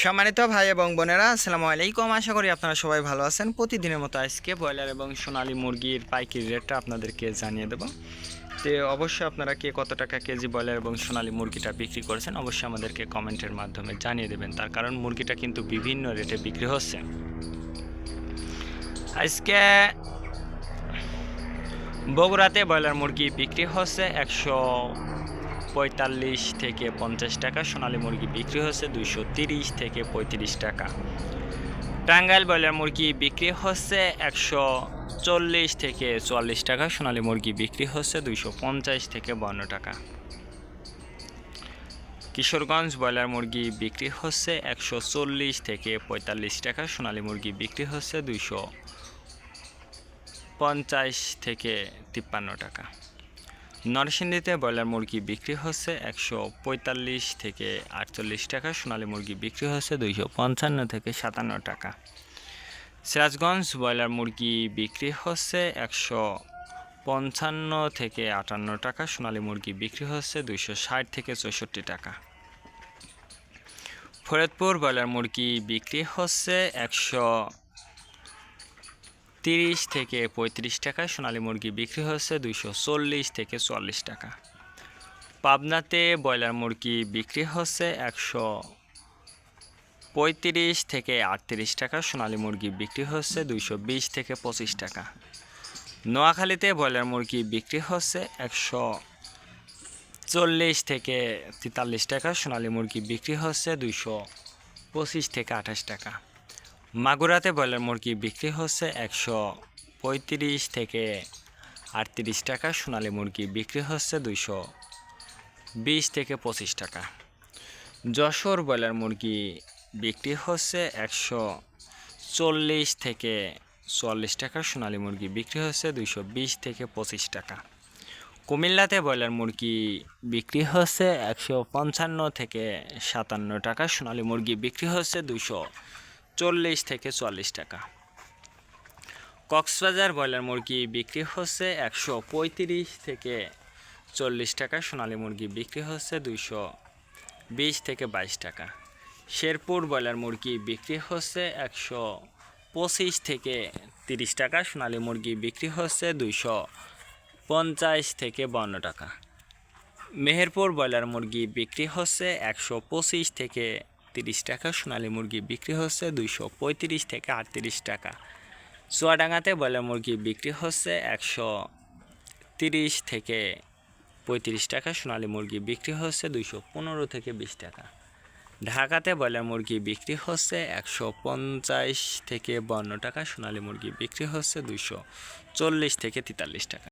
সম্মানিত ভাই এবং বোনেরা, আসসালামু আলাইকুম। আশা করি আপনারা সবাই ভালো আছেন। প্রতিদিনের মতো আজকে ব্রয়লার এবং সোনালী মুরগির পাইকারি রেটটা আপনাদেরকে জানিয়ে দেব। তো অবশ্যই আপনারা কে কত টাকা কেজি ব্রয়লার এবং সোনালী মুরগিটা বিক্রি করেছেন অবশ্যই আমাদেরকে কমেন্টের মাধ্যমে জানিয়ে দেবেন, তার কারণ মুরগিটা কিন্তু বিভিন্ন রেটে বিক্রি হচ্ছে। আজকে বগুড়াতে ব্রয়লার মুরগি বিক্রি হচ্ছে 145 থেকে 50 টাকা, সোনালী মুরগি বিক্রি হচ্ছে 230 থেকে 35 টাকা। টাঙ্গাইল ব্রয়লার মুরগি বিক্রি হচ্ছে 140 থেকে 44 টাকা, সোনালী মুরগি বিক্রি হচ্ছে 250 থেকে 52 টাকা। কিশোরগঞ্জ ব্রয়লার মুরগি বিক্রি হচ্ছে 140 থেকে 45 টাকা, সোনালী মুরগি বিক্রি হচ্ছে 250 থেকে 53 টাকা। নরসিংদীতে ব্রয়লার মুরগি বিক্রি হচ্ছে 145 থেকে 48 টাকা, সোনালী মুরগি বিক্রি হচ্ছে 255 থেকে 57 টাকা। সিরাজগঞ্জ ব্রয়লার মুরগি বিক্রি হচ্ছে 155 থেকে 58 টাকা, সোনালী মুরগি বিক্রি হচ্ছে 260 থেকে 64 টাকা। ফরিদপুর ব্রয়লার মুরগি বিক্রি হচ্ছে 130 থেকে 35 টাকা, সোনালী মুরগি বিক্রি হচ্ছে 240 থেকে 44 টাকা। পাবনাতে ব্রয়লার মুরগি বিক্রি হচ্ছে 135 থেকে 38 টাকা, সোনালী মুরগি বিক্রি হচ্ছে 220 থেকে 25 টাকা। নোয়াখালীতে ব্রয়লার মুরগি বিক্রি হচ্ছে 140 থেকে 43 টাকা, সোনালী মুরগি বিক্রি হচ্ছে 225 থেকে 28 টাকা। মাগুরাতে ব্রয়লার মুরগি বিক্রি হচ্ছে 135 থেকে 38 টাকা, সোনালী মুরগি বিক্রি হচ্ছে 220 থেকে 25 টাকা। যশোর ব্রয়লার মুরগি বিক্রি হচ্ছে 140 থেকে 44 টাকা, সোনালী মুরগি বিক্রি হচ্ছে 220 থেকে 25 টাকা। কুমিল্লাতে ব্রয়লার মুরগি বিক্রি হচ্ছে 155 থেকে 57 টাকা, সোনালী মুরগি বিক্রি হচ্ছে 240 থেকে 44 টাকা। কক্সবাজার ব্রয়লার মুরগি বিক্রি হচ্ছে 135 থেকে 40 টাকা, সোনালী মুরগি বিক্রি হচ্ছে 220 থেকে 22 টাকা। শেরপুর ব্রয়লার মুরগি বিক্রি হচ্ছে 125 থেকে 30 টাকা, সোনালী মুরগি বিক্রি হচ্ছে 250 থেকে 52 টাকা। মেহেরপুর ব্রয়লার মুরগি বিক্রি হচ্ছে 125 থেকে 30 টাকা, সোনালী মুরগি বিক্রি হচ্ছে 235 থেকে 38 টাকা। চুয়াডাঙ্গাতে ব্রয়লার মুরগি বিক্রি হচ্ছে 130 থেকে 35 টাকা, সোনালী মুরগি বিক্রি হচ্ছে 215 থেকে 20 টাকা। ঢাকাতে ব্রয়লার মুরগি বিক্রি হচ্ছে 150 থেকে 52 টাকা, সোনালী মুরগি বিক্রি হচ্ছে 240 থেকে 43 টাকা।